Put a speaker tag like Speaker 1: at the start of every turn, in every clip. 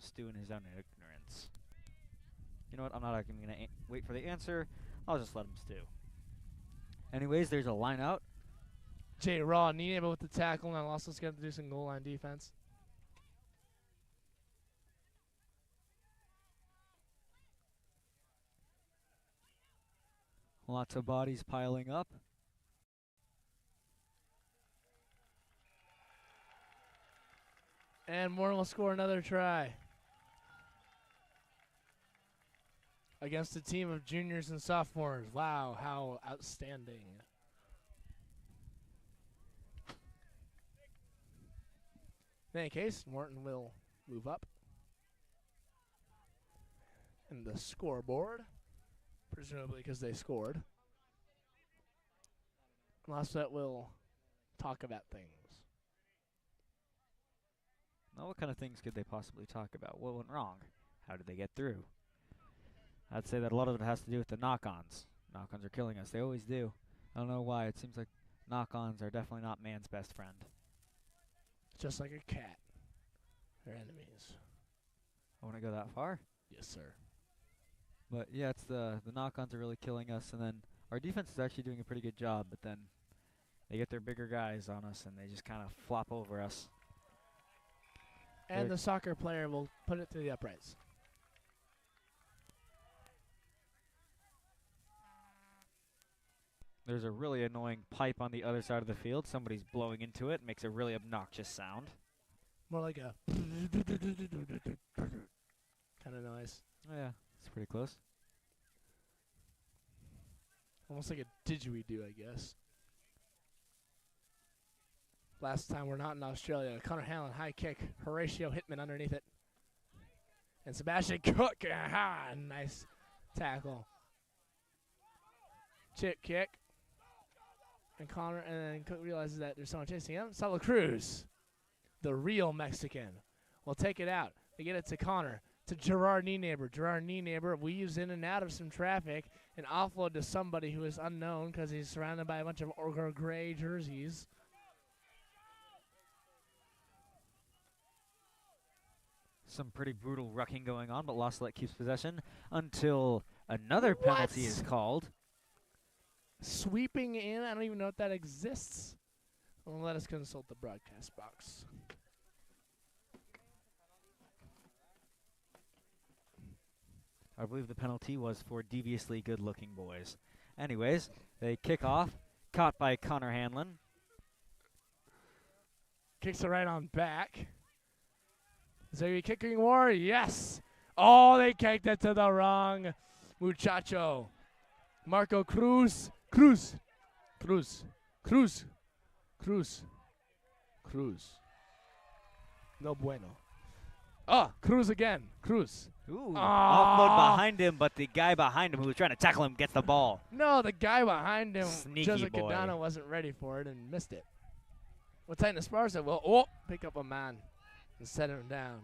Speaker 1: stew in his own ignorance. You know what? I'm not even going to wait for the answer. I'll just let him stew. Anyways, there's a line out.
Speaker 2: Jay Raw, knee able with the tackle, and also going to do some goal line defense.
Speaker 1: Lots of bodies piling up.
Speaker 2: And Morton will score another try. Against a team of juniors and sophomores. Wow, how outstanding. In any case, Morton will move up in the scoreboard, presumably because they scored. Unless that will talk about things.
Speaker 1: Now, what kind of things could they possibly talk about? What went wrong? How did they get through? I'd say that a lot of it has to do with the knock-ons. Knock-ons are killing us. They always do. I don't know why. It seems like knock-ons are definitely not man's best friend.
Speaker 2: Just like a cat. They're enemies.
Speaker 1: I want to go that far?
Speaker 2: Yes, sir.
Speaker 1: But yeah, it's the knock-ons are really killing us, and then our defense is actually doing a pretty good job, but then they get their bigger guys on us, and they just kind of flop over us.
Speaker 2: And the soccer player will put it through the uprights.
Speaker 1: There's a really annoying pipe on the other side of the field. Somebody's blowing into it. Makes a really obnoxious sound.
Speaker 2: More like a kind of noise.
Speaker 1: Oh, yeah, it's pretty close.
Speaker 2: Almost like a didgeridoo, I guess. Last time we're not in Australia. Connor Hanlon, high kick. Horatio Hitman underneath it. And Sebastian Cook, aha, nice tackle. Chip kick. And Connor, and then Cook realizes that there's someone chasing him. Sala Cruz, the real Mexican, will take it out. They get it to Connor, to Gerard Nienaber. Gerard Nienaber weaves in and out of some traffic and offload to somebody who is unknown because he's surrounded by a bunch of gray jerseys.
Speaker 1: Some pretty brutal rucking going on, but Salette keeps possession until another penalty is called.
Speaker 2: Sweeping in, I don't even know if that exists. Well, let us consult the broadcast box.
Speaker 1: I believe the penalty was for deviously good-looking boys. Anyways, they kick off, caught by Connor Hanlon.
Speaker 2: Kicks it right on back. Is there a kicking war? Yes. Oh, they kicked it to the wrong muchacho. Marco Cruz. Cruz. No bueno. Oh, Cruz again. Cruz.
Speaker 1: Ooh, offload behind him, but the guy behind him who was trying to tackle him gets the ball.
Speaker 2: No, the guy behind him,
Speaker 1: Sneaky
Speaker 2: Joseph
Speaker 1: boy.
Speaker 2: Cadano, wasn't ready for it and missed it. Well, Titan Esparza will pick up a man and set him down.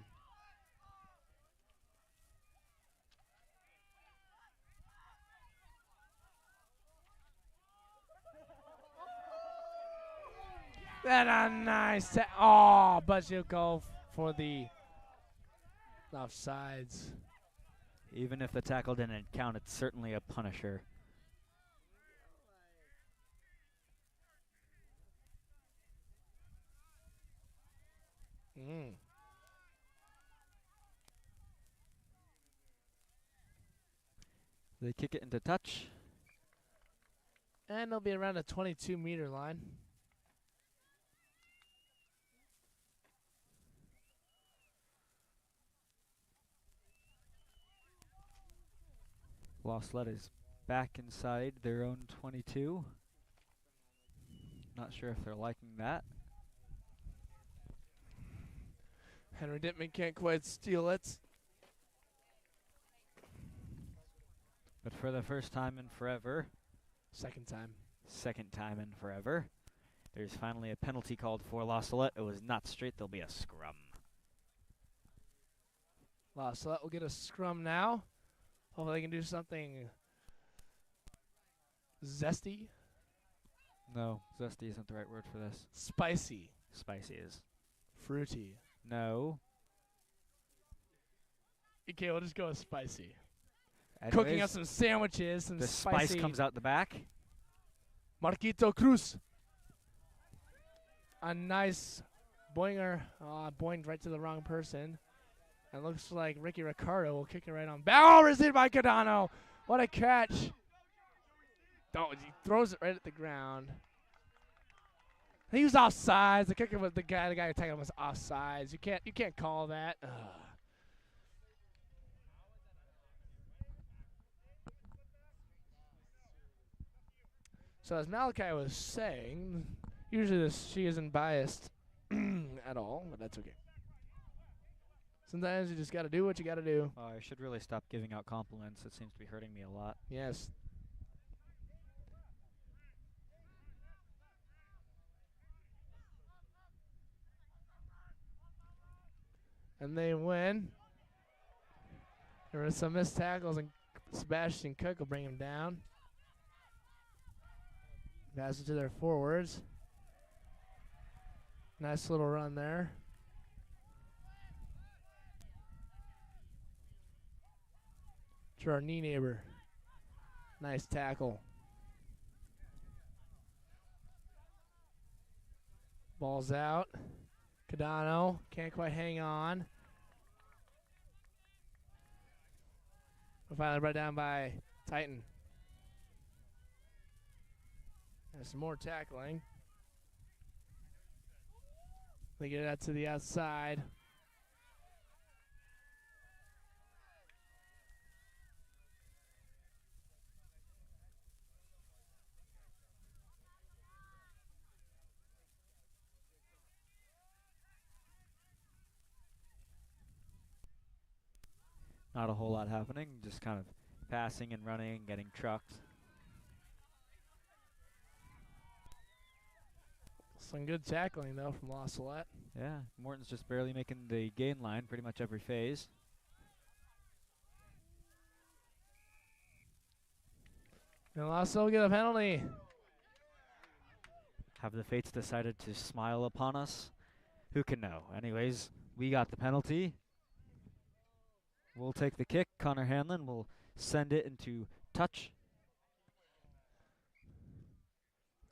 Speaker 2: And a nice but she'll go for the offsides.
Speaker 1: Even if the tackle didn't count, it's certainly a punisher. They kick it into touch.
Speaker 2: And they'll be around the 22-meter line.
Speaker 1: Salette is back inside their own 22. Not sure if they're liking that.
Speaker 2: Henry Dittman can't quite steal it.
Speaker 1: But for the first time in forever,
Speaker 2: Second time
Speaker 1: in forever, there's finally a penalty called for Salette. It was not straight. There'll be a scrum.
Speaker 2: Salette will get a scrum now. Hopefully they can do something zesty.
Speaker 1: No, zesty isn't the right word for this.
Speaker 2: Spicy.
Speaker 1: Spicy is.
Speaker 2: Fruity.
Speaker 1: No.
Speaker 2: Okay, we'll just go with spicy.
Speaker 1: Anyways,
Speaker 2: Cooking up some sandwiches, some
Speaker 1: the
Speaker 2: spicy.
Speaker 1: spice comes out the back.
Speaker 2: Marquito Cruz. A nice boinger. Boinged right to the wrong person. And looks like Ricky Ricardo will kick it right on. Oh, received by Cardano. What a catch. Oh, he throws it right at the ground. He was offsides. The kicker was the guy attacking him was offsides. You can't call that. Ugh. So as Malachi was saying, usually she isn't biased at all, but that's okay. Sometimes you just got to do what you got to do.
Speaker 1: I should really stop giving out compliments. It seems to be hurting me a lot.
Speaker 2: Yes. And they win. There were some missed tackles, and Sebastian Cook will bring him down. Pass it to their forwards. Nice little run there. To our knee neighbor. Nice tackle. Ball's out. Cardano can't quite hang on. We're finally brought down by Titan. There's some more tackling. They get it out to the outside.
Speaker 1: Not a whole lot happening, just kind of passing and running, getting trucked.
Speaker 2: Some good tackling, though, from La Salette.
Speaker 1: Yeah, Morton's just barely making the gain line pretty much every phase.
Speaker 2: And La Salette will get a penalty.
Speaker 1: Have the fates decided to smile upon us? Who can know? Anyways, we got the penalty. We'll take the kick. Connor Hanlon will send it into touch.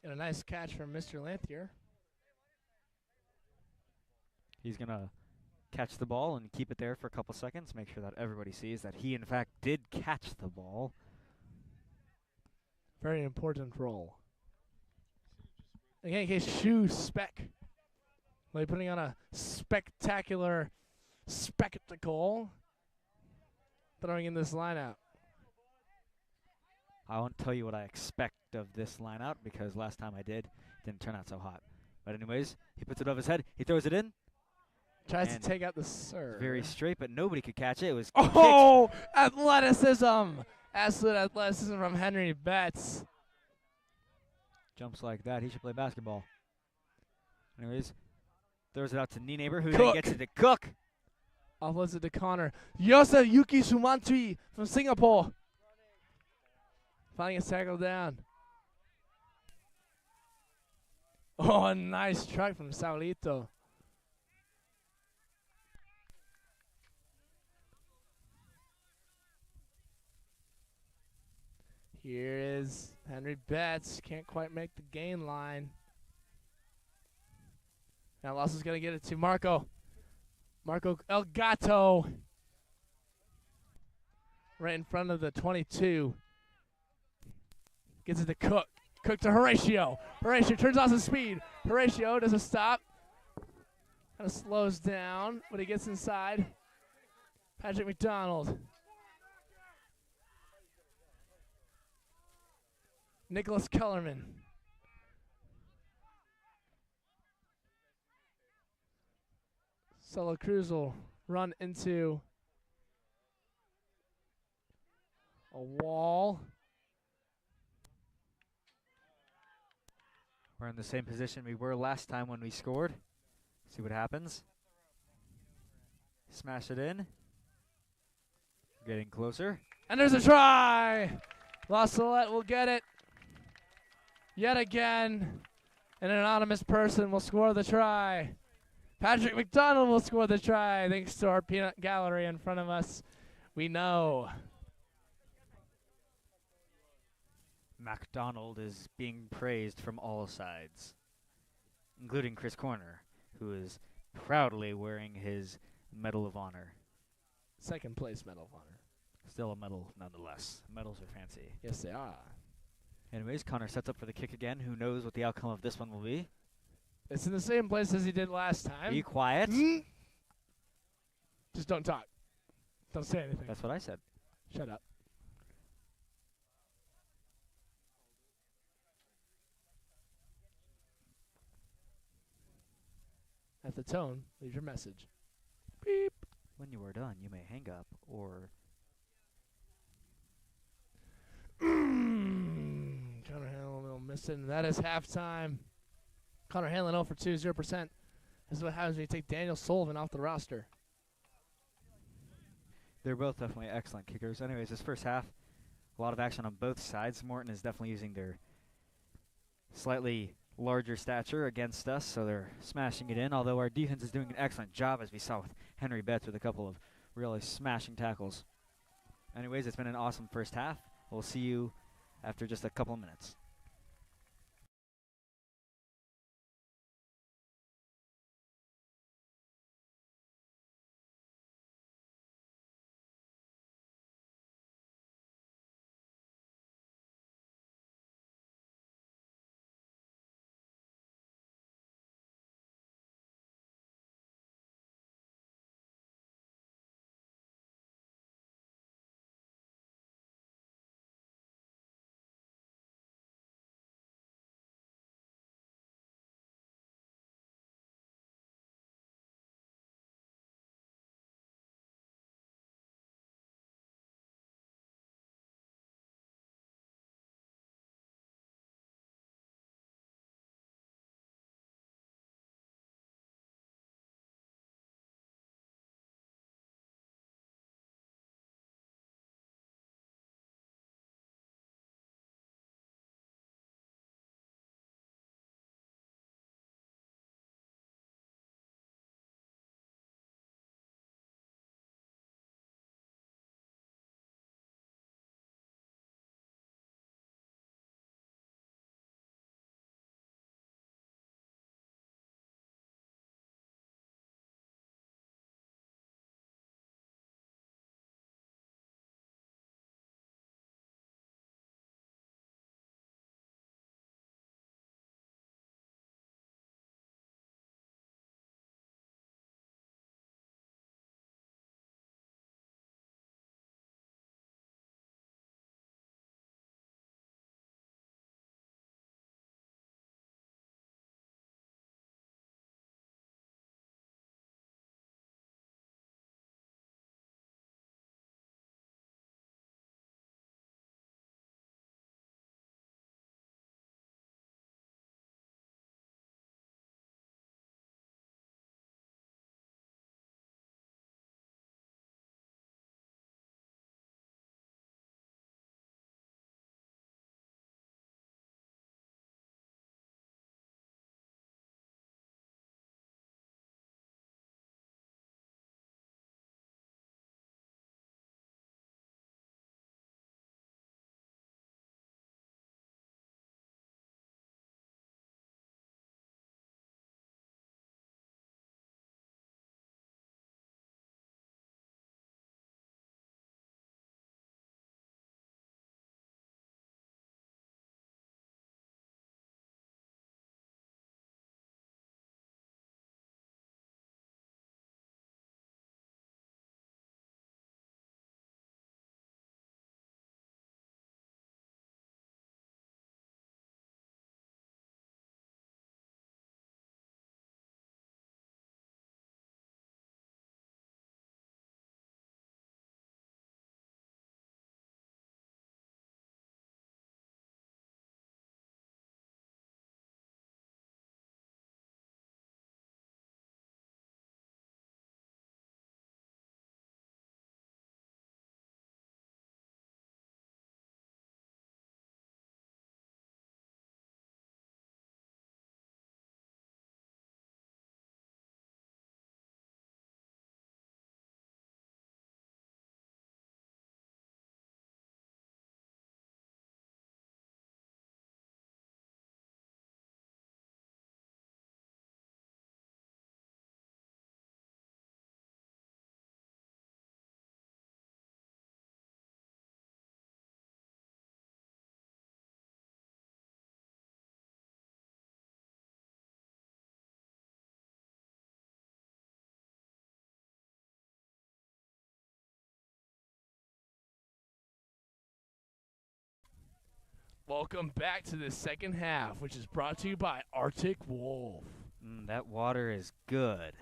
Speaker 2: And a nice catch from Mr. Lanthier.
Speaker 1: He's going to catch the ball and keep it there for a couple seconds. Make sure that everybody sees that he, in fact, did catch the ball.
Speaker 2: Very important role. Again, case shoe spec. Like putting on a spectacular spectacle. Throwing in this lineout.
Speaker 1: I won't tell you what I expect of this lineout because last time I did, it didn't turn out so hot. But anyways, he puts it over his head. He throws it in.
Speaker 2: Tries to take out the serve.
Speaker 1: Very straight, but nobody could catch it. It was
Speaker 2: kicked. Athleticism. Absolute athleticism from Henry Betts.
Speaker 1: Jumps like that. He should play basketball. Anyways, throws it out to knee neighbor, who then gets it to Cook.
Speaker 2: Offloads it to Connor. Yosa Yuki Sumantri from Singapore. Finally gets tackled down. Oh, a nice truck from Saulito. Here is Henry Betts. Can't quite make the gain line. Now Lasso's going to get it to Marco. Marco El Gato. Right in front of the 22. Gets it to Cook. Cook to Horatio. Horatio turns off his speed. Horatio doesn't stop. Kind of slows down, but he gets inside. Patrick McDonald. Nicholas Kellerman. Solo Cruz will run into a wall.
Speaker 1: We're in the same position we were last time when we scored. See what happens. Smash it in. Getting closer.
Speaker 2: And there's a try! La Salette will get it. Yet again, an anonymous person will score the try. Patrick McDonald will score the try, thanks to our peanut gallery in front of us. We know.
Speaker 1: MacDonald is being praised from all sides, including Chris Corner, who is proudly wearing his Medal of Honor.
Speaker 2: Second place Medal of Honor.
Speaker 1: Still a medal nonetheless. Medals are fancy.
Speaker 2: Yes, they are.
Speaker 1: Anyways, Connor sets up for the kick again. Who knows what the outcome of this one will be?
Speaker 2: It's in the same place as he did last time.
Speaker 1: Be quiet.
Speaker 2: Just don't talk. Don't say anything.
Speaker 1: That's what I said.
Speaker 2: Shut up. At the tone, leave your message. Beep.
Speaker 1: When you are done, you may hang up or...
Speaker 2: Connor Hanlon will miss it, and that is halftime. Connor Hanlon 0 for 2, 0%. This is what happens when you take Daniel Sullivan off the roster.
Speaker 1: They're both definitely excellent kickers. Anyways, this first half, a lot of action on both sides. Morton is definitely using their slightly larger stature against us, so they're smashing it in, although our defense is doing an excellent job, as we saw with Henry Betts with a couple of really smashing tackles. Anyways, it's been an awesome first half. We'll see you after just a couple minutes.
Speaker 2: Welcome back to the second half, which is brought to you by Arctic Wolf.
Speaker 1: That water is good.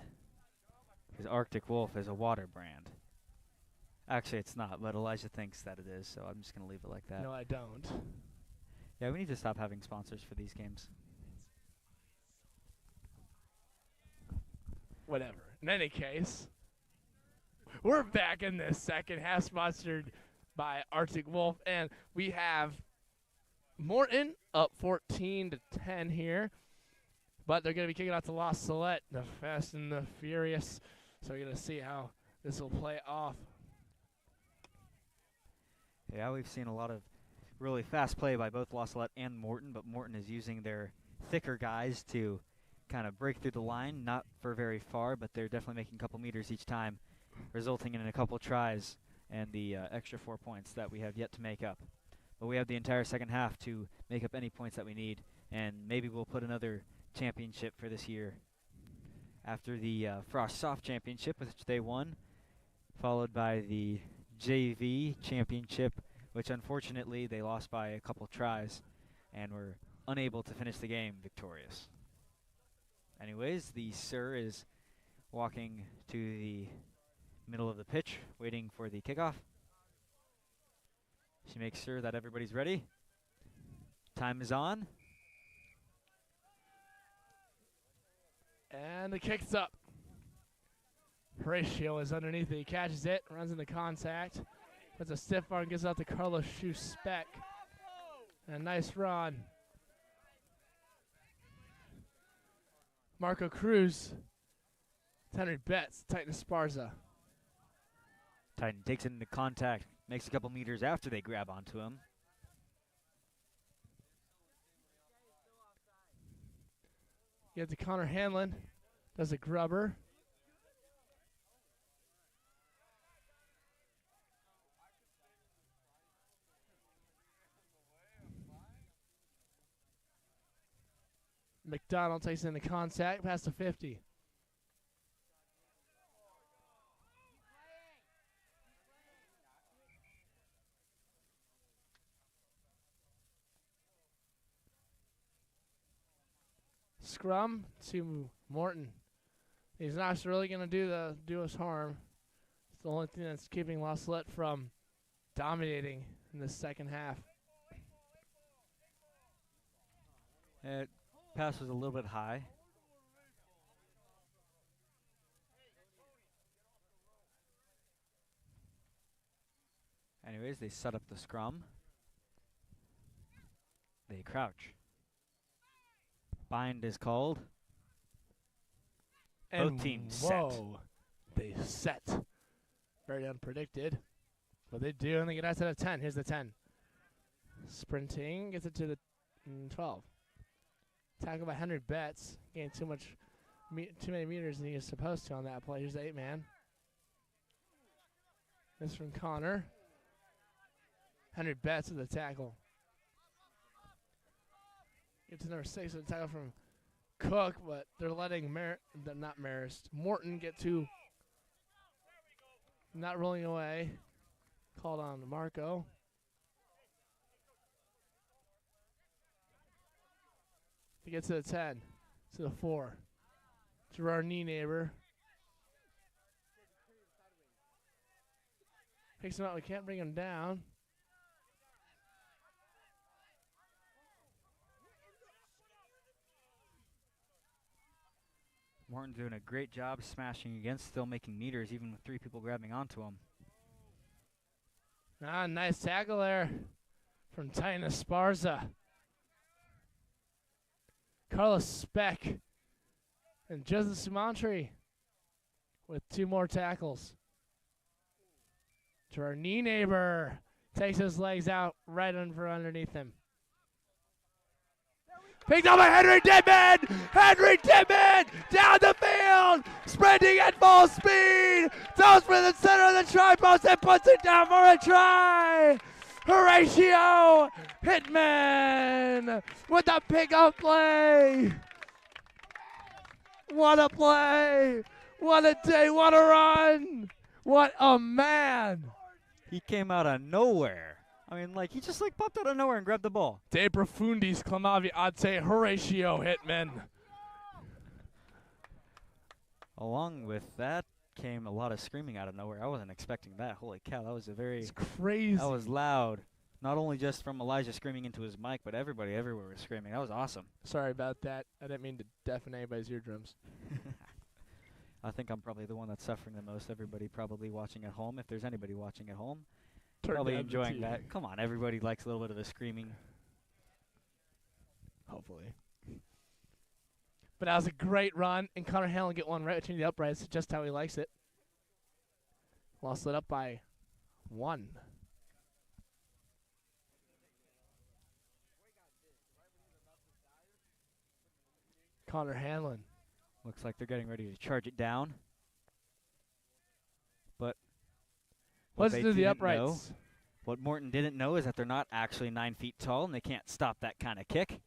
Speaker 1: Because Arctic Wolf is a water brand. Actually, it's not, but Elijah thinks that it is, so I'm just going to leave it like that.
Speaker 2: No, I don't.
Speaker 1: Yeah, we need to stop having sponsors for these games.
Speaker 2: Whatever. In any case, we're back in the second half, sponsored by Arctic Wolf, and we have Morton up 14-10 here, but they're going to be kicking out to Lost Salette, the Fast and the Furious. So we're going to see how this will play off.
Speaker 1: Yeah, we've seen a lot of really fast play by both Lost Salette and Morton, but Morton is using their thicker guys to kind of break through the line, not for very far, but they're definitely making a couple meters each time, resulting in a couple tries and the extra 4 points that we have yet to make up. But we have the entire second half to make up any points that we need, and maybe we'll put another championship for this year. After the Frost Soft Championship, which they won, followed by the JV Championship, which unfortunately they lost by a couple tries and were unable to finish the game victorious. Anyways, the Sir is walking to the middle of the pitch, waiting for the kickoff. She makes sure that everybody's ready. Time is on.
Speaker 2: And the kick's up. Horatio is underneath it. He catches it, runs into contact. Puts a stiff arm, gets out to Carlos Schuspeck. And a nice run. Marco Cruz. Henry Betts, Titan Esparza.
Speaker 1: Titan takes it into contact, makes a couple meters after they grab onto him.
Speaker 2: You have to Connor Hanlon. Does a grubber. McDonald takes it into contact, past the 50. Scrum to Morton. He's not really going to do us harm. It's the only thing that's keeping Lost Salette from dominating in the second half.
Speaker 1: Pass was a little bit high. Anyways, they set up the scrum. They crouch. Bind is called.
Speaker 2: And
Speaker 1: both teams
Speaker 2: whoa,
Speaker 1: set.
Speaker 2: They set. Very unpredicted. But they do, and they get out to the 10. Here's the 10. Sprinting, gets it to the 12. Tackle by Henry Betts. Gained too many meters than he was supposed to on that play. Here's the 8-man. This from Connor. Henry Betts with the tackle. Get to number 6 with a tackle from Cook, but they're letting Morton get to not rolling away. Called on to Marco. He gets to the 10, to the 4. Gerard Neighbor. Picks him up, we can't bring him down.
Speaker 1: Morton's doing a great job smashing against, still making meters, even with 3 people grabbing onto him.
Speaker 2: Nice tackle there from Titan Esparza. Carlos Speck and Joseph Sumantri with 2 more tackles. Gerard Neighbor takes his legs out right underneath him. Picked up by Henry Tippett! Henry Tippett down the field! Sprinting at full speed! Throws for the center of the try post and puts it down for a try! Horatio Hitman with the pickup play! What a play! What a day! What a run! What a man!
Speaker 1: He came out of nowhere. I mean, like, he just, like, popped out of nowhere and grabbed the ball.
Speaker 2: De profundis clamavi ate Horatio Hitman.
Speaker 1: Along with that came a lot of screaming out of nowhere. I wasn't expecting that. Holy cow, that was a very...
Speaker 2: It's crazy.
Speaker 1: That was loud. Not only just from Elijah screaming into his mic, but everybody everywhere was screaming. That was awesome.
Speaker 2: Sorry about that. I didn't mean to deafen anybody's eardrums.
Speaker 1: I think I'm probably the one that's suffering the most. Everybody probably watching at home, if there's anybody watching at home, probably enjoying that. Come on, everybody likes a little bit of the screaming.
Speaker 2: Hopefully. But that was a great run, and Connor Hanlon get one right between the uprights, just how he likes it. Lost it up by 1. Connor Hanlon.
Speaker 1: Looks like they're getting ready to charge it down. But
Speaker 2: let's do the uprights.
Speaker 1: What Morton didn't know is that they're not actually 9 feet tall, and they can't stop that kind of kick.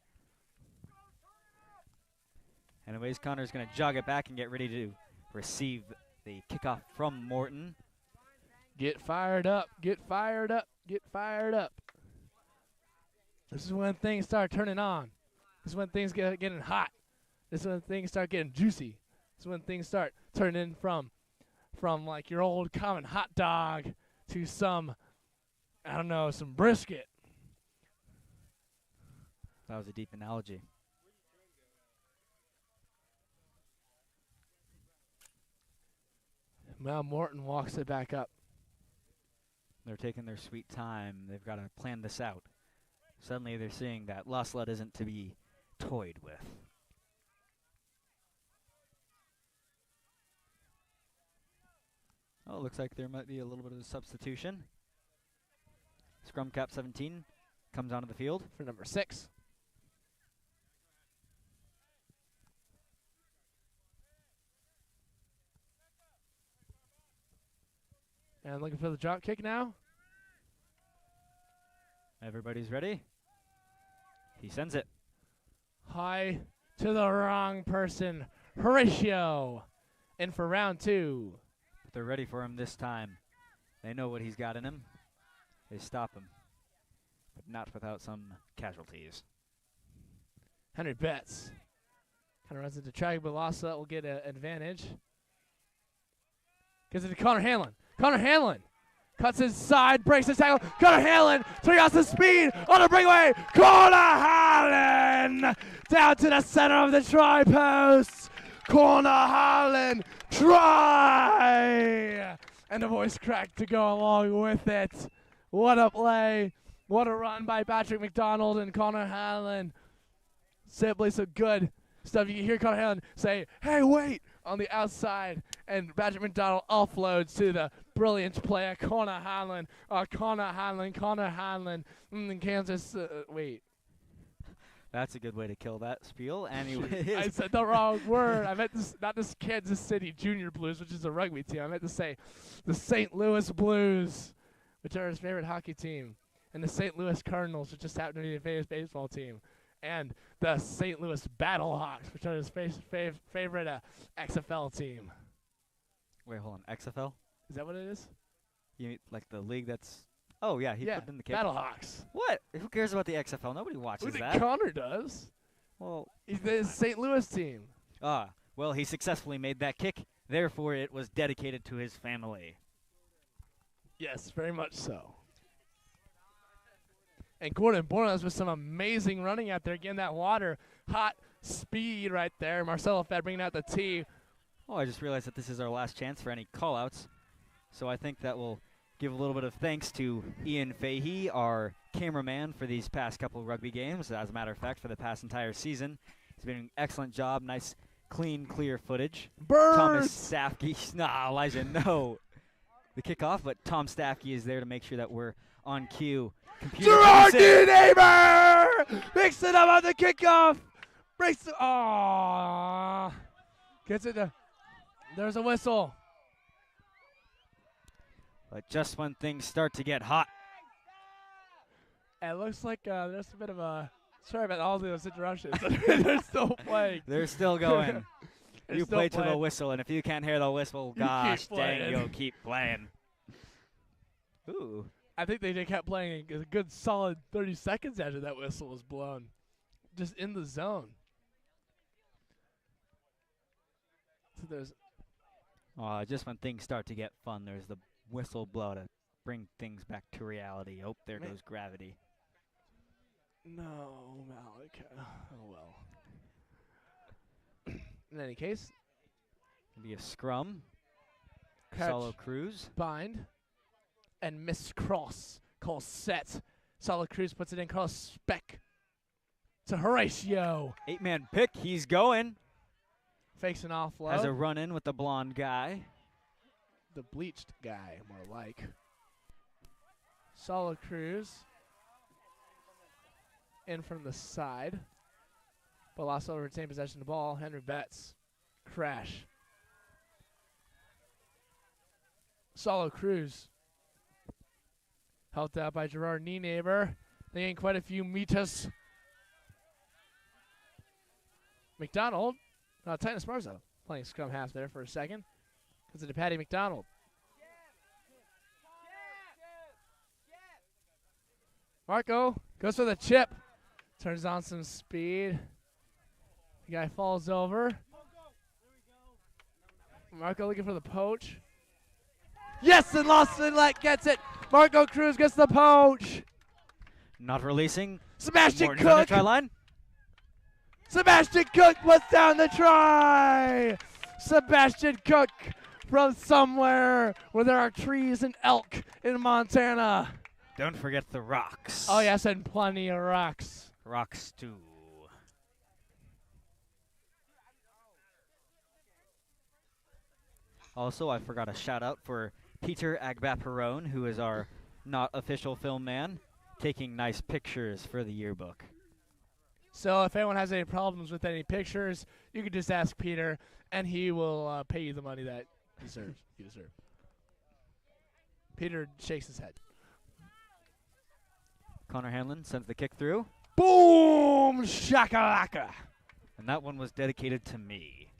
Speaker 1: Anyways, Connor's going to jog it back and get ready to receive the kickoff from Morton.
Speaker 2: Get fired up, get fired up, get fired up. This is when things start turning on. This is when things get getting hot. This is when things start getting juicy. This is when things start turning from like your old common hot dog to some, I don't know, some brisket.
Speaker 1: That was a deep analogy.
Speaker 2: Now Morton walks it back up.
Speaker 1: They're taking their sweet time. They've got to plan this out. Suddenly they're seeing that La Salette isn't to be toyed with. Oh, it looks like there might be a little bit of a substitution. Scrum cap 17 comes onto the field.
Speaker 2: For number 6. And looking for the drop kick now.
Speaker 1: Everybody's ready. He sends it.
Speaker 2: High to the wrong person. Horatio. And for round 2.
Speaker 1: But they're ready for him this time. They know what he's got in him. They stop him. But not without some casualties.
Speaker 2: Henry Betts. Kind of runs into track, but La Salette will get an advantage. Gives it to Connor Hanlon. Connor Hanlon cuts inside, breaks his tackle. Connor Hanlon turning out some speed on the breakaway. Connor Hanlon down to the center of the try post. Connor Hanlon try, and the voice crack to go along with it. What a play! What a run by Patrick McDonald and Connor Hanlon. Simply so good stuff. You can hear Connor Hanlon say, "Hey, wait!" on the outside, and Patrick McDonald offloads to the brilliant player, Connor Hanlon. Connor Hanlon. Kansas, wait.
Speaker 1: That's a good way to kill that spiel. Anyway,
Speaker 2: I said the wrong word. I meant this, not this Kansas City Junior Blues, which is a rugby team. I meant to say the St. Louis Blues, which are his favorite hockey team, and the St. Louis Cardinals, which just happen to be his favorite baseball team, and the St. Louis Battlehawks, which are his favorite XFL team.
Speaker 1: Wait, hold on. XFL?
Speaker 2: Is that what it is?
Speaker 1: You mean like the league that's... Oh, yeah, he put it in the kick.
Speaker 2: Battlehawks.
Speaker 1: What? Who cares about the XFL? Nobody watches that.
Speaker 2: Connor does.
Speaker 1: Well,
Speaker 2: he's the St. Louis team.
Speaker 1: Well, he successfully made that kick. Therefore, it was dedicated to his family.
Speaker 2: Yes, very much so. And Gordon Bornas with some amazing running out there. Again, that water, hot speed right there. Marcelo Fed bringing out the tee.
Speaker 1: Oh, I just realized that this is our last chance for any call-outs. So I think that will give a little bit of thanks to Ian Fahey, our cameraman for these past couple of rugby games. As a matter of fact, for the past entire season. He's been doing an excellent job. Nice, clean, clear footage.
Speaker 2: Birds!
Speaker 1: Thomas Staffke. Nah, Elijah, no. The kickoff, but Tom Staffke is there to make sure that we're on cue.
Speaker 2: Gerard Neighbor picks it up on the kickoff. Breaks it. Aww. Gets it. There's a whistle.
Speaker 1: But just when things start to get hot.
Speaker 2: It looks like there's a bit of a... Sorry about all those interruptions. They're still playing.
Speaker 1: They're still going. You play to the whistle, and if you can't hear the whistle, gosh dang, you'll keep playing. Ooh.
Speaker 2: I think they just kept playing a good solid 30 seconds after that whistle was blown. Just in the zone. So there's
Speaker 1: Just when things start to get fun, there's the whistle blow to bring things back to reality. Oh, there goes gravity.
Speaker 2: no, Malik. Oh, well. In any case,
Speaker 1: Maybe a scrum.
Speaker 2: catch,
Speaker 1: Solo Cruz.
Speaker 2: bind, and miss cross. Call set. Salette Cruz puts it in, cross spec to Horatio.
Speaker 1: 8-man pick. He's going.
Speaker 2: Fakes an offload.
Speaker 1: Has a run-in with the blonde guy.
Speaker 2: The bleached guy, more like. Salette Cruz in from the side. But lost over retain possession of the ball. Henry Betts. Crash. Salette Cruz. Helped out by Gerard Nienaber. They gained quite a few meters. McDonald. Titus Marzo playing scrum half there for a second. Because of Patty McDonald. Marco goes for the chip. Turns on some speed. The guy falls over. Marco looking for the poach. Yes, and Lawson gets it. Marco Cruz gets the poach.
Speaker 1: Not releasing.
Speaker 2: Sebastian
Speaker 1: Morton's on the
Speaker 2: Cook.
Speaker 1: try line.
Speaker 2: Sebastian Cook puts down the try. Sebastian Cook from somewhere where there are trees and elk in Montana.
Speaker 1: Don't forget the rocks.
Speaker 2: Oh, yes, and plenty of rocks.
Speaker 1: Rocks too. Also, I forgot a shout out for Peter Agbaperone, who is our not official film man, taking nice pictures for the yearbook.
Speaker 2: So if anyone has any problems with any pictures, you can just ask Peter, and he will pay you the money that you deserve. Peter shakes his head.
Speaker 1: Connor Hanlon sends the kick through.
Speaker 2: Boom! Shakalaka!
Speaker 1: And that one was dedicated to me.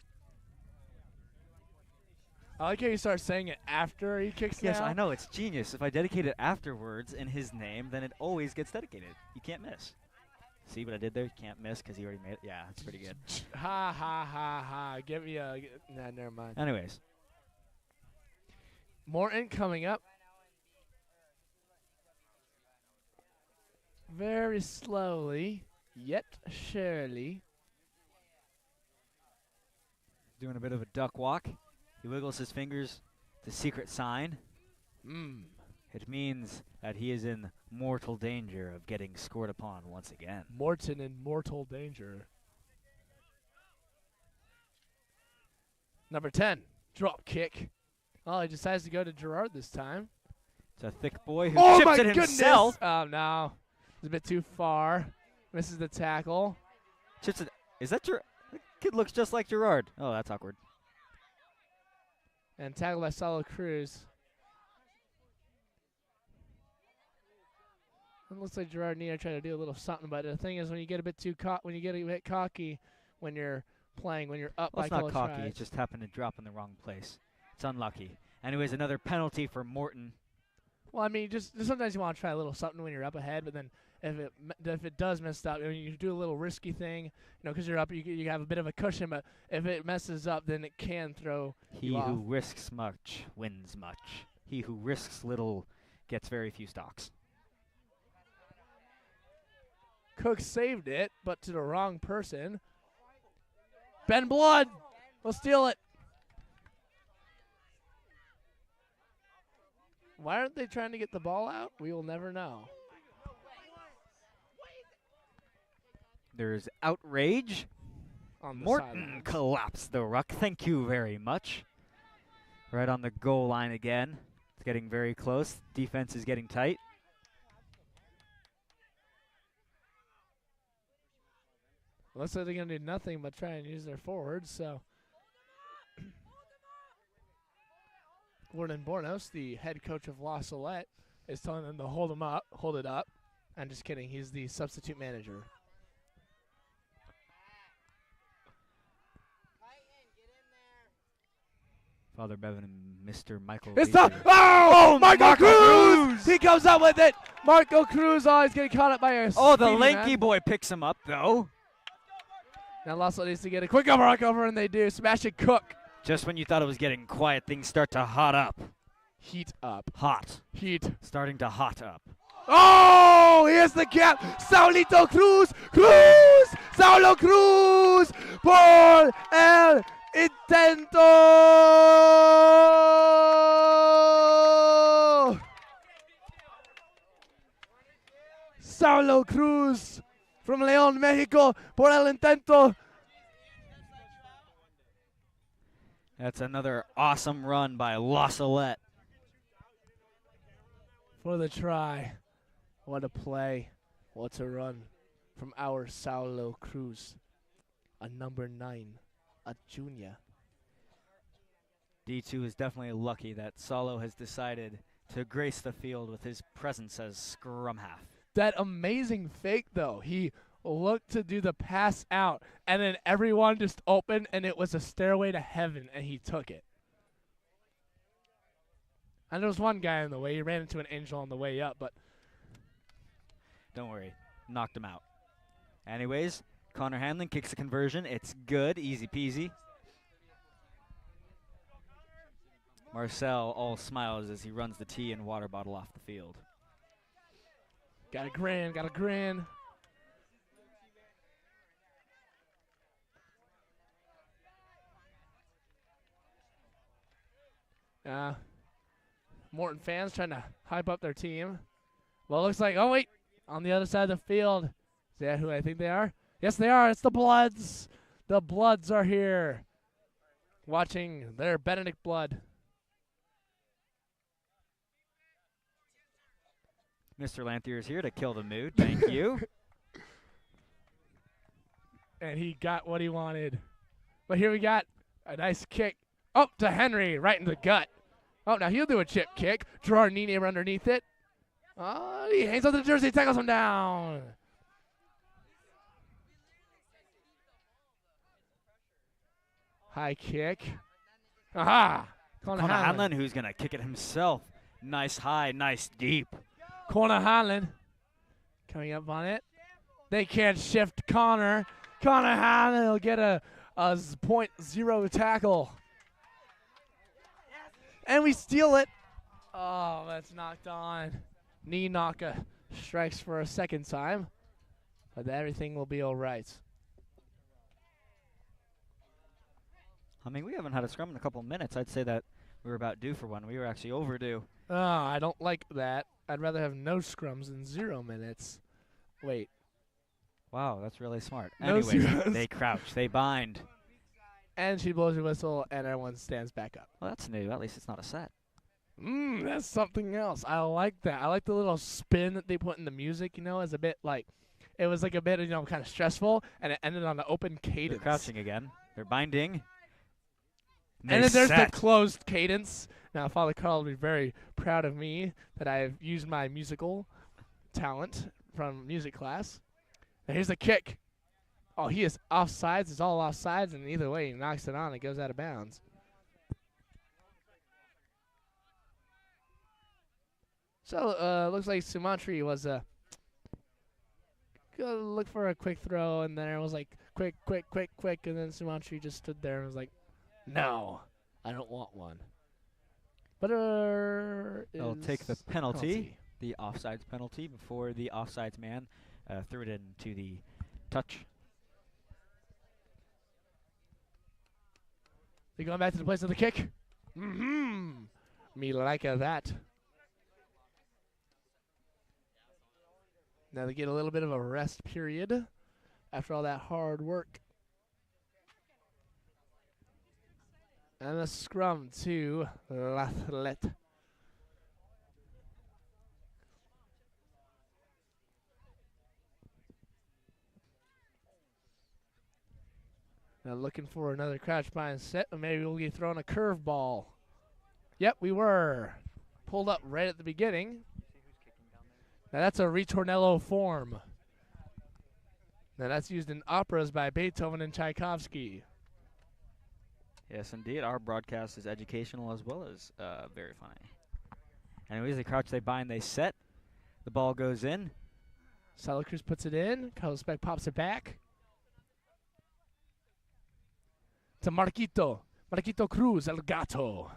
Speaker 2: I like how you start saying it after he kicks
Speaker 1: Yes,
Speaker 2: now.
Speaker 1: I know. It's genius. If I dedicate it afterwards in his name, then it always gets dedicated. You can't miss. See what I did there? You can't miss because he already made it. Yeah, it's pretty good.
Speaker 2: Ha, ha, ha, ha. Give me a... Nah, never mind.
Speaker 1: Anyways.
Speaker 2: Morton coming up. Very slowly, yet surely.
Speaker 1: Doing a bit of a duck walk. He wiggles his fingers. The secret sign. It means that he is in mortal danger of getting scored upon once again.
Speaker 2: Morton in mortal danger. Number 10, drop kick. Oh, he decides to go to Gerard this time.
Speaker 1: It's a thick boy who
Speaker 2: Oh
Speaker 1: chips
Speaker 2: my
Speaker 1: it
Speaker 2: goodness!
Speaker 1: himself.
Speaker 2: Oh, no. It's a bit too far. Misses the tackle.
Speaker 1: Chips it. Is that Gerard? The kid looks just like Gerard. Oh, that's awkward.
Speaker 2: And tackled by Salette Cruz. It looks like Gerard Nia trying to do a little something, but the thing is, when you get a bit too when you get a bit cocky when you're playing, when you're up
Speaker 1: Well,
Speaker 2: by
Speaker 1: it's not
Speaker 2: goal
Speaker 1: cocky.
Speaker 2: tries.
Speaker 1: It just happened to drop in the wrong place. It's unlucky. Anyways, another penalty for Morton.
Speaker 2: Well, I mean, just sometimes you want to try a little something when you're up ahead, but then if it does mess up, I mean, you do a little risky thing, you know, because you're up, you have a bit of a cushion. But if it messes up, then it can throw
Speaker 1: He
Speaker 2: you off.
Speaker 1: who risks much wins much. He who risks little gets very few stocks.
Speaker 2: Cook saved it, but to the wrong person. Ben Blood will steal it. Why aren't they trying to get the ball out? We will never know.
Speaker 1: There's outrage.
Speaker 2: On the
Speaker 1: Morton
Speaker 2: sidelines.
Speaker 1: collapsed the ruck. Thank you very much. Right on the goal line again. It's getting very close. Defense is getting tight.
Speaker 2: Looks like they're going to do nothing but try and use their forwards. So, Gordon Bornos, the head coach of La Salette, is telling them to hold it up. I'm just kidding. He's the substitute manager.
Speaker 1: Father Bevan and Mr. Michael.
Speaker 2: It's
Speaker 1: Leader.
Speaker 2: the Michael
Speaker 1: Marco
Speaker 2: Cruz! He comes up with it. Marco Cruz, he's getting caught up by a
Speaker 1: Oh, the
Speaker 2: speedy
Speaker 1: lanky
Speaker 2: man.
Speaker 1: boy picks him up, though.
Speaker 2: Now Lasso needs to get a quick over, and they do. Smash it, Cook.
Speaker 1: Just when you thought it was getting quiet, things start to hot up.
Speaker 2: Heat up.
Speaker 1: Hot.
Speaker 2: Heat.
Speaker 1: Starting to hot up.
Speaker 2: Oh, here's the gap. Saulito Cruz. Saulo Cruz. Por el intento. Saulo Cruz from León, Mexico. Por el intento.
Speaker 1: That's another awesome run by La Salette.
Speaker 2: For the try. What a play. What a run from our Saulo Cruz. A number 9. A junior.
Speaker 1: D2 is definitely lucky that Saulo has decided to grace the field with his presence as scrum half.
Speaker 2: That amazing fake, though. He looked to do the pass out, and then everyone just opened, and it was a stairway to heaven, and he took it. And there was one guy in the way. He ran into an angel on the way up, but
Speaker 1: don't worry, knocked him out. Anyways, Connor Hanlon kicks the conversion. It's good, easy peasy. Marcel all smiles as he runs the tea and water bottle off the field.
Speaker 2: Got a grin, got a grin. Morton fans trying to hype up their team. Well, it looks like, oh wait, on the other side of the field. Is that who I think they are? Yes, they are. It's the Bloods. The Bloods are here. Watching their Benedict blood.
Speaker 1: Mr. Lanthier is here to kill the mood. Thank you.
Speaker 2: And he got what he wanted. But here we got a nice kick up to Henry, right in the gut. Oh, now he'll do a chip kick. Gerard Nienaber underneath it. Oh, he hangs on to the jersey, tackles him down. High kick. Aha!
Speaker 1: Connor Hanlon, who's going to kick it himself. Nice high, nice deep.
Speaker 2: Connor Hanlon coming up on it. They can't shift Connor. Connor Hanlon will get a 0.0 tackle. And we steal it. Oh, that's knocked on. Knee knocker strikes for a second time. But everything will be all right.
Speaker 1: I mean, we haven't had a scrum in a couple minutes. I'd say that we were about due for one. We were actually overdue.
Speaker 2: Oh, I don't like that. I'd rather have no scrums than 0 minutes. Wait.
Speaker 1: Wow, that's really smart.
Speaker 2: No
Speaker 1: Anyway,
Speaker 2: scrums.
Speaker 1: they crouch, they bind.
Speaker 2: And she blows her whistle, and everyone stands back up.
Speaker 1: Well, that's new. At least it's not a set.
Speaker 2: That's something else. I like that. I like the little spin that they put in the music, as a bit like, it was like a bit, kind of stressful, and it ended on an open cadence.
Speaker 1: They're crouching again. They're binding.
Speaker 2: And then there's the closed cadence. Now, Father Carl will be very proud of me that I've used my musical talent from music class. And here's the kick. Oh, he is offsides. It's all offsides, and either way, he knocks it on. It goes out of bounds. So, looks like Sumantri was gonna look for a quick throw, and then it was like, quick, and then Sumantri just stood there and was like, no, I don't want one. But
Speaker 1: they'll take the penalty, the offsides penalty, before the offsides man threw it into the touch.
Speaker 2: They going back to the place of the kick. Me like that. Now they get a little bit of a rest period after all that hard work. And a scrum to Salette. Now looking for another crouch bind set, or maybe we'll get thrown a curveball. Yep, we were. Pulled up right at the beginning. Now that's a ritornello form. Now that's used in operas by Beethoven and Tchaikovsky.
Speaker 1: Yes, indeed. Our broadcast is educational as well as very funny. Anyways, they crouch, they bind, they set. The ball goes in.
Speaker 2: Salette Cruz puts it in. Carlos Beck pops it back. To Marquito. Marquito Cruz, El Gato.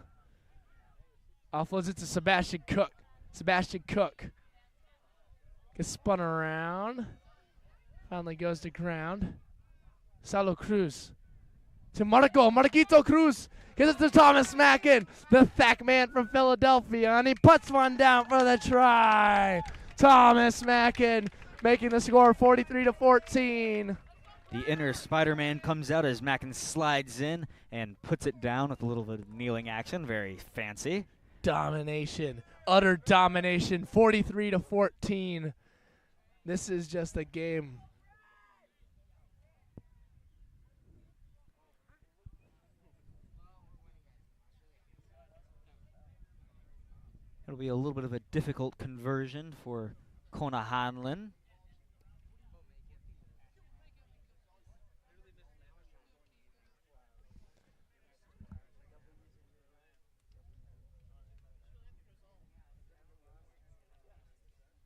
Speaker 2: Offloads it to Sebastian Cook. Sebastian Cook gets spun around. Finally goes to ground. Salette Cruz to Marquito Cruz. Gets it to Thomas Mackin, the Thack man from Philadelphia, and he puts one down for the try. Thomas Mackin making the score 43-14.
Speaker 1: The inner Spider-Man comes out as Mackin slides in and puts it down with a little bit of kneeling action. Very fancy.
Speaker 2: Domination. Utter domination. 43-14. This is just a game.
Speaker 1: It'll be a little bit of a difficult conversion for Kona Hanlon.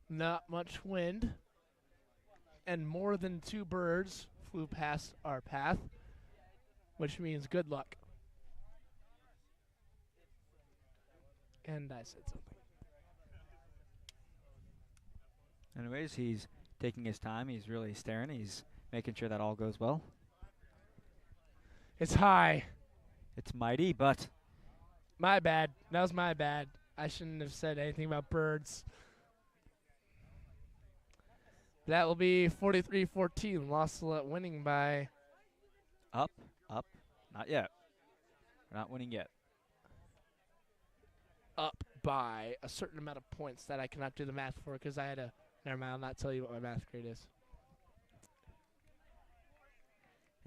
Speaker 2: Not much wind, and more than 2 birds flew past our path, which means good luck. And I said something.
Speaker 1: Anyways, he's taking his time. He's really staring. He's making sure that all goes well.
Speaker 2: It's high.
Speaker 1: It's mighty, but
Speaker 2: My bad. That was my bad. I shouldn't have said anything about birds. That will be 43-14. Lost Salette winning by
Speaker 1: up. Not yet. We're not winning yet.
Speaker 2: up by a certain amount of points that I cannot do the math for because I had to. Never mind. I'll not tell you what my math grade is.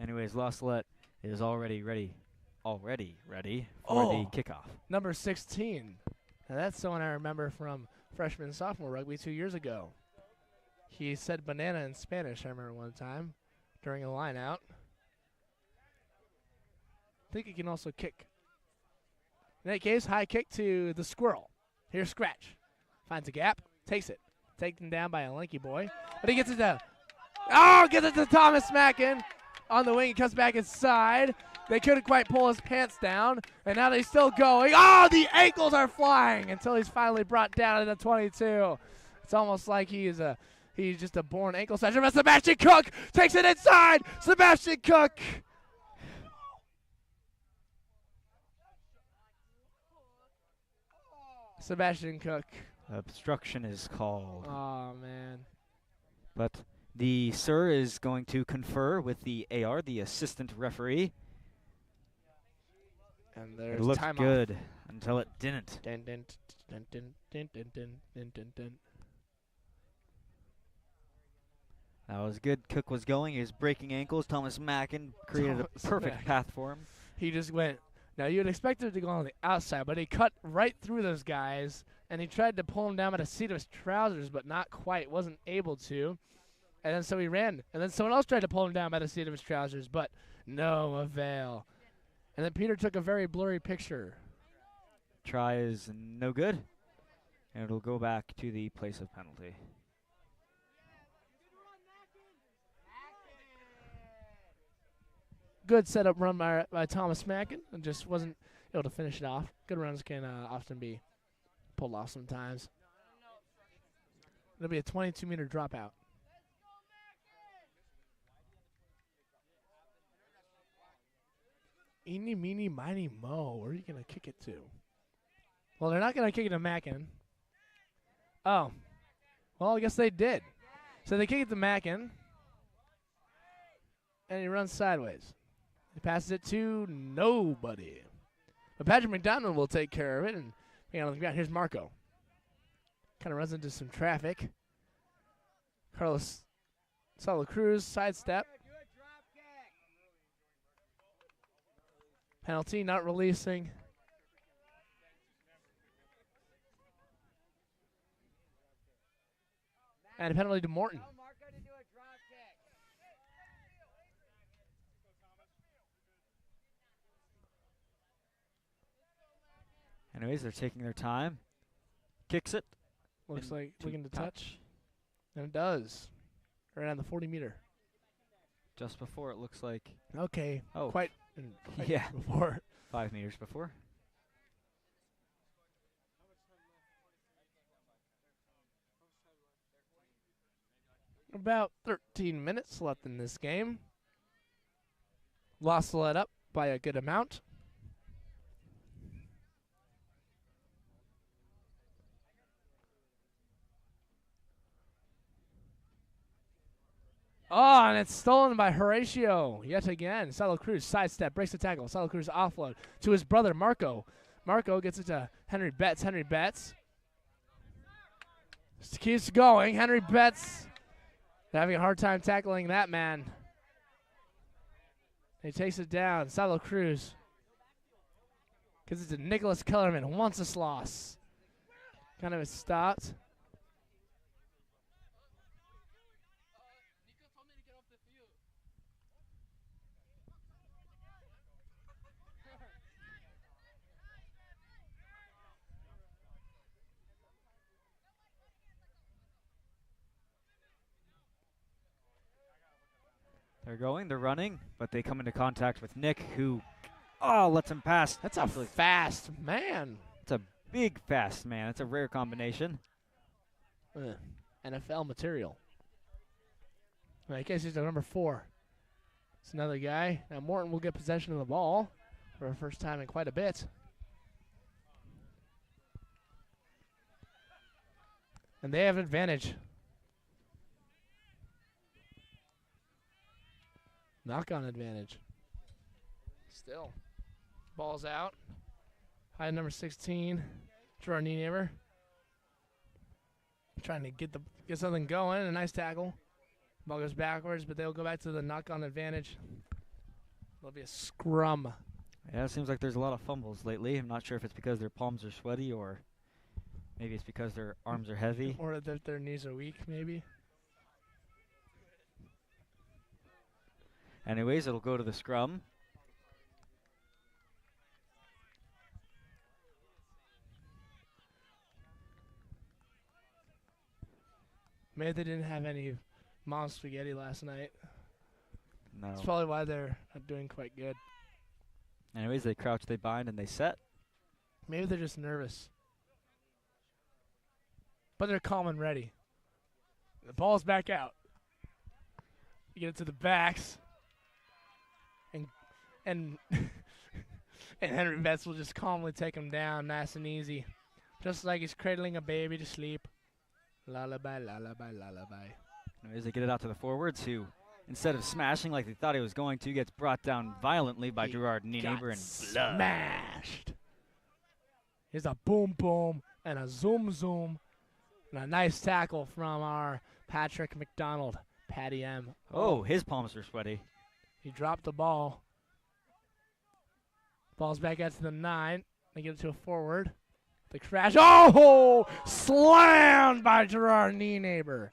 Speaker 1: Anyways, Lost Salette is already ready for the kickoff.
Speaker 2: Number 16. Now that's someone I remember from freshman and sophomore rugby 2 years ago. He said banana in Spanish, I remember one time, during a line out. I think he can also kick. In that case, high kick to the squirrel. Here's Scratch. Finds a gap, takes it. Taken down by a lanky boy. But he gets it to, gets it to Thomas Mackin. On the wing, he comes back inside. They couldn't quite pull his pants down, and now they're still going. Oh, the ankles are flying until he's finally brought down to the 22. It's almost like he's just a born ankle smasher. But Sebastian Cook takes it inside. Sebastian Cook. Sebastian Cook.
Speaker 1: Obstruction is called.
Speaker 2: Oh, man.
Speaker 1: But the sir is going to confer with the AR, the assistant referee.
Speaker 2: And there's
Speaker 1: it looked
Speaker 2: timeout.
Speaker 1: good until it didn't.
Speaker 2: Dun, dun, dun, dun, dun, dun, dun, dun, dun, dun.
Speaker 1: That was good. Cook was going. He was breaking ankles. Thomas Mackin created a perfect path for him.
Speaker 2: He just went. Now, you'd expect him to go on the outside, but he cut right through those guys, and he tried to pull him down by the seat of his trousers, but not quite. Wasn't able to. And then so he ran. And then someone else tried to pull him down by the seat of his trousers, but no avail. And then Peter took a very blurry picture.
Speaker 1: Try is no good, and it'll go back to the place of penalty.
Speaker 2: Good setup run by Thomas Mackin, and just wasn't able to finish it off. Good runs can often be pulled off sometimes. It'll be a 22-meter dropout. Eeny, meeny, miny, mo. Where are you going to kick it to? Well, they're not going to kick it to Mackin. Oh. Well, I guess they did. So they kick it to Mackin. And he runs sideways. He passes it to nobody. But Patrick McDonald will take care of it. And hang on the ground. Here's Marco. Kind of runs into some traffic. Carlos Salette Cruz, sidestep. Penalty, not releasing. And a penalty to Morton.
Speaker 1: Anyways, they're taking their time. Kicks it.
Speaker 2: Looks like
Speaker 1: to
Speaker 2: looking to touch. And it does. Right on the 40-meter.
Speaker 1: Just before it looks like.
Speaker 2: Okay.
Speaker 1: Oh.
Speaker 2: Quite
Speaker 1: Yeah.
Speaker 2: before.
Speaker 1: 5 meters before.
Speaker 2: About 13 minutes left in this game. Lost Salette up by a good amount. Oh, and it's stolen by Horatio yet again. Salette Cruz sidestep, breaks the tackle. Salette Cruz offload to his brother Marco. Marco gets it to Henry Betts. Henry Betts just keeps going. Henry Betts having a hard time tackling that man. He takes it down. Salette Cruz gives it to Nicholas Kellerman. Wenceslas kind of a start.
Speaker 1: They're going, they're running, but they come into contact with Nick, who, lets him pass.
Speaker 2: That's a fast man.
Speaker 1: It's a big fast man. It's a rare combination.
Speaker 2: NFL material. I guess he's the number 4. It's another guy. Now Morton will get possession of the ball for the first time in quite a bit. And they have an advantage. Knock-on advantage. Still. Ball's out. High number 16. Gerard Nienaber. Trying to get something going. A nice tackle. Ball goes backwards, but they'll go back to the knock-on advantage. There'll be a scrum.
Speaker 1: Yeah, it seems like there's a lot of fumbles lately. I'm not sure if it's because their palms are sweaty or maybe it's because their arms are heavy.
Speaker 2: Or that their knees are weak, maybe.
Speaker 1: Anyways, it'll go to the scrum.
Speaker 2: Maybe they didn't have any mom spaghetti last night.
Speaker 1: No.
Speaker 2: That's probably why they're not doing quite good.
Speaker 1: Anyways, they crouch, they bind, and they set.
Speaker 2: Maybe they're just nervous. But they're calm and ready. The ball's back out. You get it to the backs. And and Henry Betts will just calmly take him down nice and easy. Just like he's cradling a baby to sleep. Lullaby, lullaby, lullaby.
Speaker 1: Anyways, they get it out to the forwards, who, instead of smashing like they thought he was going to, gets brought down violently by Gerard Nienaber and
Speaker 2: smashed. Here's a boom boom and a zoom zoom. And a nice tackle from our Patrick McDonald, Patty M.
Speaker 1: Oh, his palms are sweaty.
Speaker 2: He dropped the ball. Ball's back out to the 9. They get it to a forward. The crash. Oh! Slammed by Gerard Nienaber.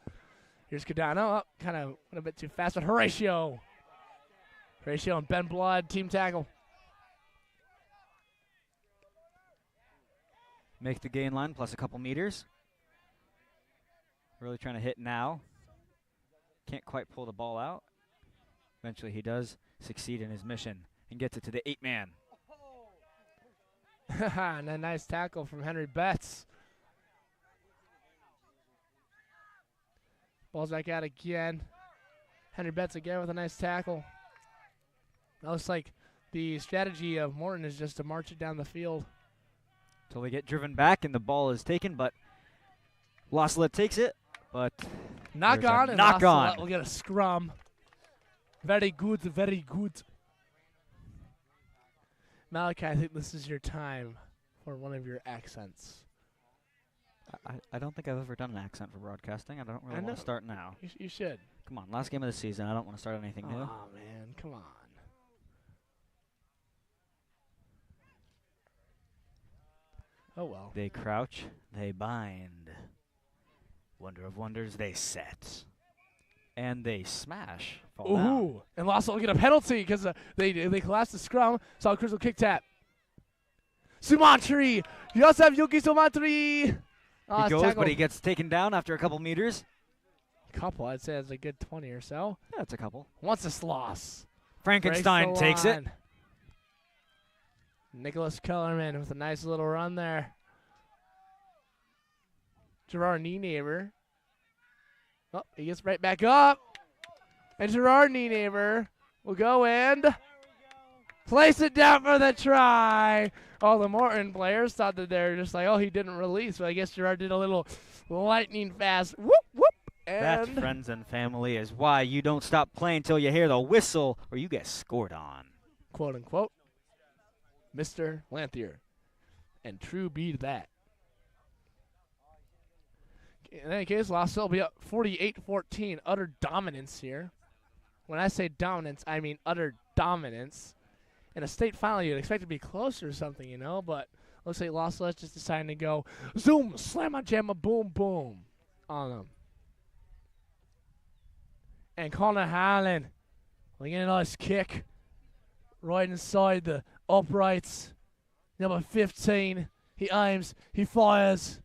Speaker 2: Here's Cadano. Kind of a bit too fast, but Horatio. Horatio and Ben Blood, team tackle.
Speaker 1: Make the gain line plus a couple meters. Really trying to hit now. Can't quite pull the ball out. Eventually he does succeed in his mission and gets it to the 8-man.
Speaker 2: And a nice tackle from Henry Betts. Ball's back out again. Henry Betts again with a nice tackle. That looks like the strategy of Morton is just to march it down the field.
Speaker 1: Until they get driven back and the ball is taken, but Salette takes it. But
Speaker 2: knock on, and
Speaker 1: knock on.
Speaker 2: We'll get a scrum. Very good, very good. Malachi, I think this is your time for one of your accents.
Speaker 1: I don't think I've ever done an accent for broadcasting. I don't really want to start now.
Speaker 2: You should.
Speaker 1: Come on, last game of the season. I don't want to start anything new.
Speaker 2: Oh, man, come on. Oh, well.
Speaker 1: They crouch, they bind. Wonder of wonders, they set. And they smash. Fall down.
Speaker 2: And Lasso will get a penalty because they collapse the scrum. Salette Cruz will kick tap. Sumantri! Yosef Yuki Sumantri! Oh,
Speaker 1: He
Speaker 2: it's
Speaker 1: goes, but
Speaker 2: tackled.
Speaker 1: he gets taken down after a couple meters.
Speaker 2: Couple, I'd say it's a good 20 or so.
Speaker 1: Yeah, it's a couple.
Speaker 2: Once a loss.
Speaker 1: Frankenstein takes it.
Speaker 2: Nicholas Kellerman with a nice little run there. Gerard Nienaber. Oh, he gets right back up. And Gerard Nienaber will go and place it down for the try. All the Morton players thought that they were just like, oh, he didn't release. But I guess Gerard did a little lightning fast whoop, whoop.
Speaker 1: That,
Speaker 2: And
Speaker 1: friends and family, is why you don't stop playing till you hear the whistle or you get scored on.
Speaker 2: quote unquote, Mr. Lanthier. And true be to that. In any case, Lost will be up 48-14. Utter dominance here. When I say dominance, I mean utter dominance. In a state final, you'd expect it to be closer or something, you know, but looks like Lost just deciding to go zoom, slam a jam, a boom, boom on them. And Connor Harlan, getting a nice kick right inside the uprights. Number 15, he aims, he fires,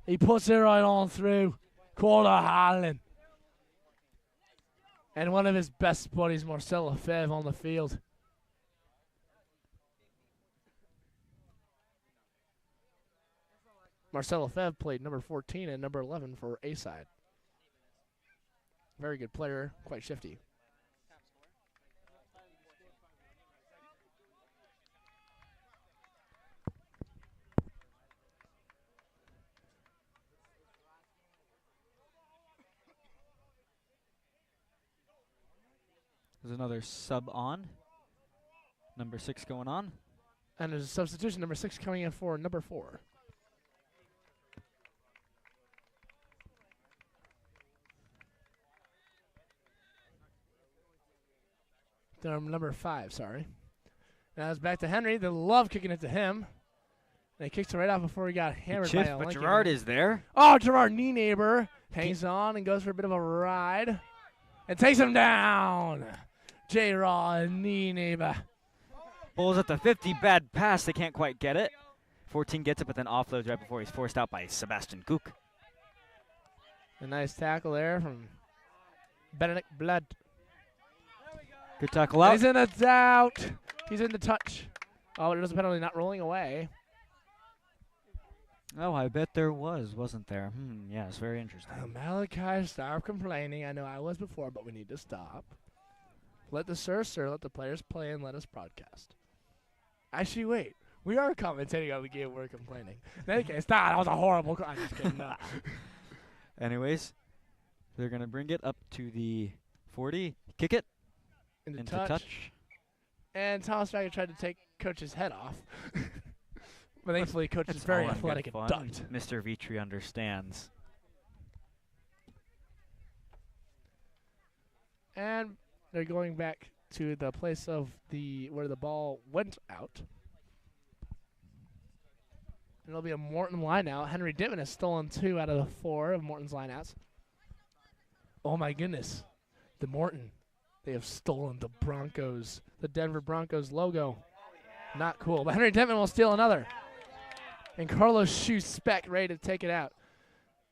Speaker 2: he puts it right on through. Connor Harlan. And one of his best buddies, Marcel Lefebvre, on the field. Marcel Lefebvre played number 14 and number 11 for A-side. Very good player, quite shifty.
Speaker 1: There's another sub on. Number 6 going on.
Speaker 2: And there's a substitution, number 6 coming in for number 4. Number 5, sorry. Now it's back to Henry. They love kicking it to him. And he kicks it right out before he got hammered by a
Speaker 1: But
Speaker 2: Lincoln.
Speaker 1: Gerard is there.
Speaker 2: Oh, Gerard Nienaber hangs on and goes for a bit of a ride. And takes him down. J-Rod Nienaber.
Speaker 1: Bowls at the 50. Bad pass. They can't quite get it. 14 gets it, but then offloads right before he's forced out by Sebastian Cook.
Speaker 2: A nice tackle there from Benedict Blood.
Speaker 1: Good tackle out.
Speaker 2: He's in the doubt. He's in the touch. Oh, it was a penalty not rolling away.
Speaker 1: Oh, I bet there was, wasn't there? Yeah, it's very interesting.
Speaker 2: Malachi, stop complaining. I know I was before, but we need to stop. Let the sir, let the players play, and let us broadcast. Actually, wait. We are commentating on the game. We're complaining. In any case, that was a horrible call. I'm just kidding. No.
Speaker 1: Anyways, they're going to bring it up to the 40. Kick it.
Speaker 2: Into
Speaker 1: Into touch.
Speaker 2: And Thomas Wagner tried to take Coach's head off. But thankfully, Coach is
Speaker 1: It's
Speaker 2: very
Speaker 1: all in
Speaker 2: athletic
Speaker 1: good
Speaker 2: and
Speaker 1: fun.
Speaker 2: ducked.
Speaker 1: Mr. Vitri understands.
Speaker 2: And they're going back to the place of where the ball went out. And it'll be a Morton lineout. Henry Dittman has stolen 2 out of the 4 of Morton's lineouts. Oh my goodness. The Morton. They have stolen the Denver Broncos logo. Not cool. But Henry Dittman will steal another. And Carlos Speck ready to take it out.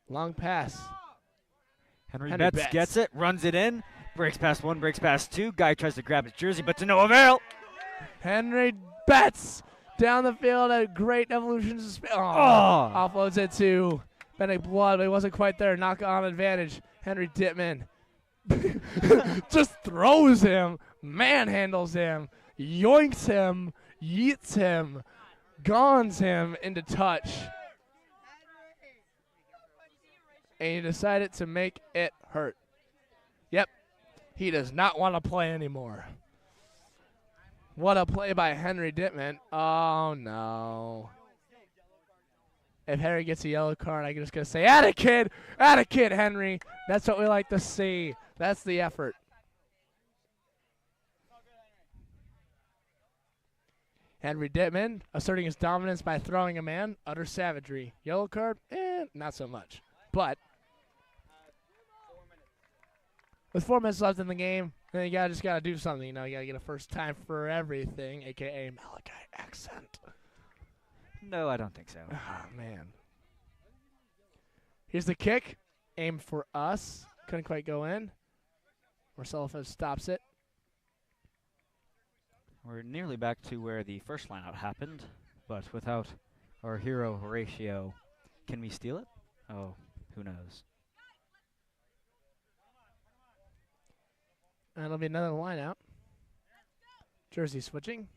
Speaker 2: Long pass.
Speaker 1: Henry
Speaker 2: Henry
Speaker 1: Betts gets it, runs it in, breaks past 1, breaks past 2. Guy tries to grab his jersey, but to no avail.
Speaker 2: Henry Betts down the field. A great evolution. Offloads it to Benedict Blood, but he wasn't quite there. Knock on advantage. Henry Dittman just throws him, manhandles him, yoinks him, yeets him, gons him into touch. And he decided to make it hurt. Yep, he does not want to play anymore. What a play by Henry Dittman. Oh, no. If Henry gets a yellow card, I'm just going to say, atta kid, Henry. That's what we like to see. That's the effort. Henry Dittman asserting his dominance by throwing a man. Utter savagery. Yellow card? Not so much. But with 4 minutes left in the game, then you just got to do something. You got to get a first time for everything, a.k.a. Malachi accent.
Speaker 1: No, I don't think so.
Speaker 2: Oh, man. Here's the kick. Aimed for us. Couldn't quite go in. Marcelo stops it.
Speaker 1: We're nearly back to where the first lineout happened, but without our hero Horatio, can we steal it? Oh, who knows?
Speaker 2: And it'll be another lineout. Jersey switching.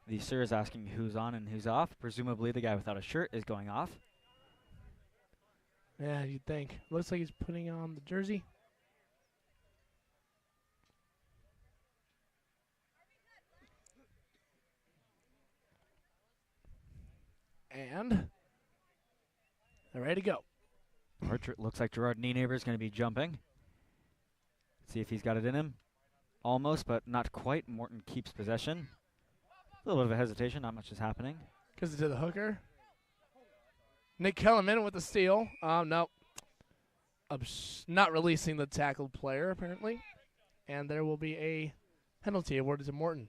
Speaker 1: The sir is asking who's on and who's off. Presumably the guy without a shirt is going off.
Speaker 2: Yeah, you'd think. Looks like he's putting on the jersey. And they're ready to go.
Speaker 1: Looks like Gerard Nienaber is going to be jumping. See if he's got it in him. Almost, but not quite. Morton keeps possession. A little bit of a hesitation. Not much is happening.
Speaker 2: Gives it to the hooker. Nick Kellerman with the steal. No. Not releasing the tackled player, apparently. And there will be a penalty awarded to Morton.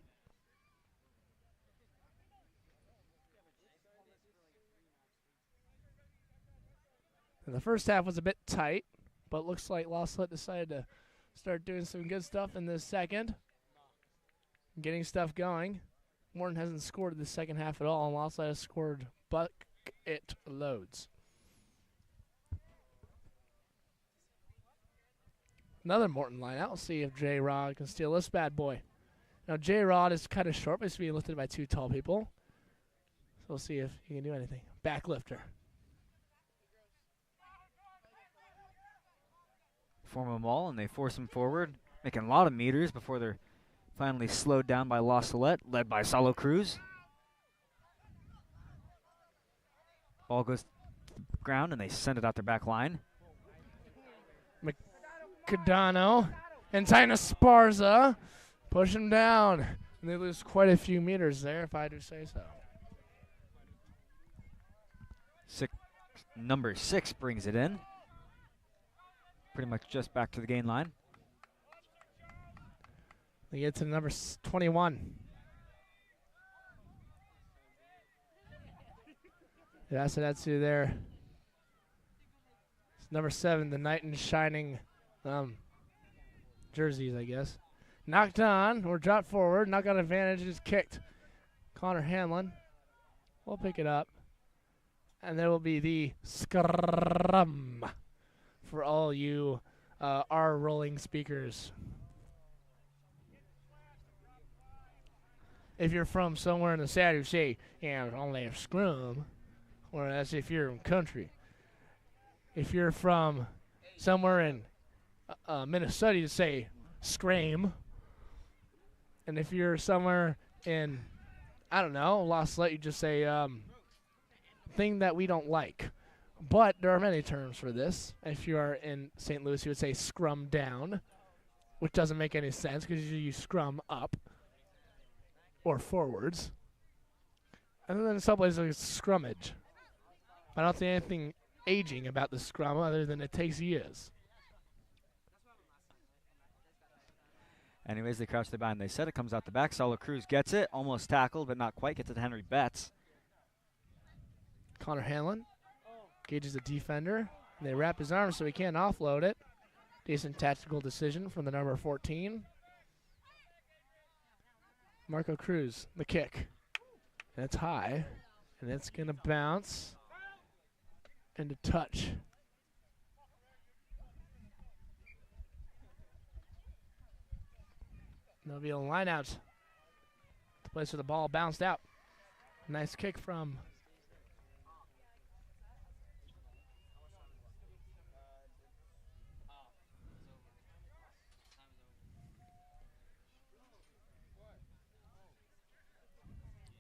Speaker 2: And the first half was a bit tight, but looks like Salette decided to start doing some good stuff in this second. Getting stuff going. Morton hasn't scored in the second half at all, and Salette has scored bucket loads. Another Morton line out. We'll see if J-Rod can steal this bad boy. Now, J-Rod is kind of short, but he's being lifted by two tall people. So we'll see if he can do anything. Back lifter.
Speaker 1: Form a maul, and they force him forward, making a lot of meters before they're finally slowed down by La Salette, led by Salo Cruz. Ball goes to the ground, and they send it out their back line.
Speaker 2: Cardano and Tina Sparza push him down. And they lose quite a few meters there, if I do say so.
Speaker 1: Number 6 brings it in. Pretty much just back to the gain line.
Speaker 2: They get to number 21. Yeah, so that's who there. It's number 7, the knight in shining jerseys, I guess. Knocked on, or dropped forward, knock on advantage, is kicked. Connor Hanlon will pick it up. And there will be the scrum for all you R rolling speakers. If you're from somewhere in the South, you say, yeah, only a scrum. Or that's if you're in country. If you're from somewhere in Minnesota, you say scream. And if you're somewhere in, I don't know, Salette, you just say thing that we don't like. But there are many terms for this. If you are in St. Louis, you would say scrum down, which doesn't make any sense because usually you scrum up or forwards. And then in some places it's scrummage. I don't see anything aging about the scrum other than it takes years.
Speaker 1: Anyways, they crouch the bind. They said it comes out the back. Salo Cruz gets it, almost tackled, but not quite. Gets it to Henry Betts.
Speaker 2: Connor Hanlon engages the defender. They wrap his arm so he can't offload it. Decent tactical decision from the number 14. Marco Cruz, the kick. And it's high. And it's going to bounce into touch. There'll be a line out. The place where the ball bounced out. Nice kick from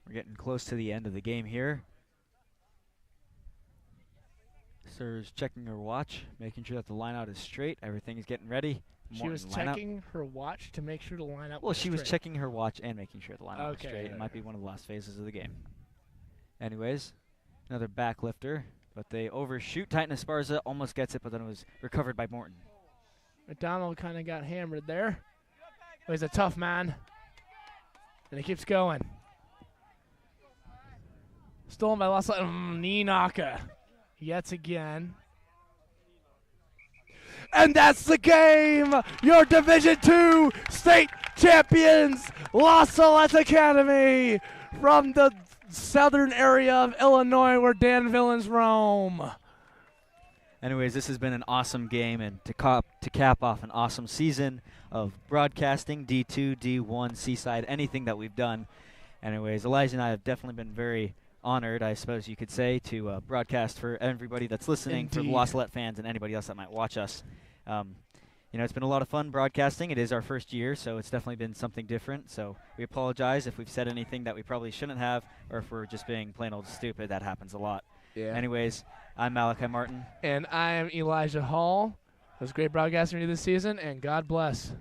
Speaker 1: We're getting close to the end of the game here. Sir's checking her watch, making sure that the lineout is straight. Everything is getting ready.
Speaker 2: She was checking her watch to make sure the lineup
Speaker 1: Well,
Speaker 2: was
Speaker 1: she was checking her watch and making sure the lineup was straight.
Speaker 2: Okay.
Speaker 1: It might be one of the last phases of the game. Anyways, another back lifter, but they overshoot. Titan Esparza almost gets it, but then it was recovered by Morton.
Speaker 2: McDonald kind of got hammered there. But he's a tough man. And he keeps going. Stolen by Salette. Knee knocker. Yet again. And that's the game! Your Division II state champions, Salette Academy, from the southern area of Illinois where Dan villains roam.
Speaker 1: Anyways, this has been an awesome game, and to cap off an awesome season of broadcasting, D2, D1, Seaside, anything that we've done. Anyways, Elijah and I have definitely been very honored, I suppose you could say, to broadcast for everybody that's listening,
Speaker 2: Indeed.
Speaker 1: for the Salette fans and anybody else that might watch us. It's been a lot of fun broadcasting. It is our first year, so it's definitely been something different. So we apologize if we've said anything that we probably shouldn't have, or if we're just being plain old stupid. That happens a lot.
Speaker 2: Yeah.
Speaker 1: Anyways, I'm Malachi Martin.
Speaker 2: And I am Elijah Hall. It was great broadcasting for you this season, and God bless.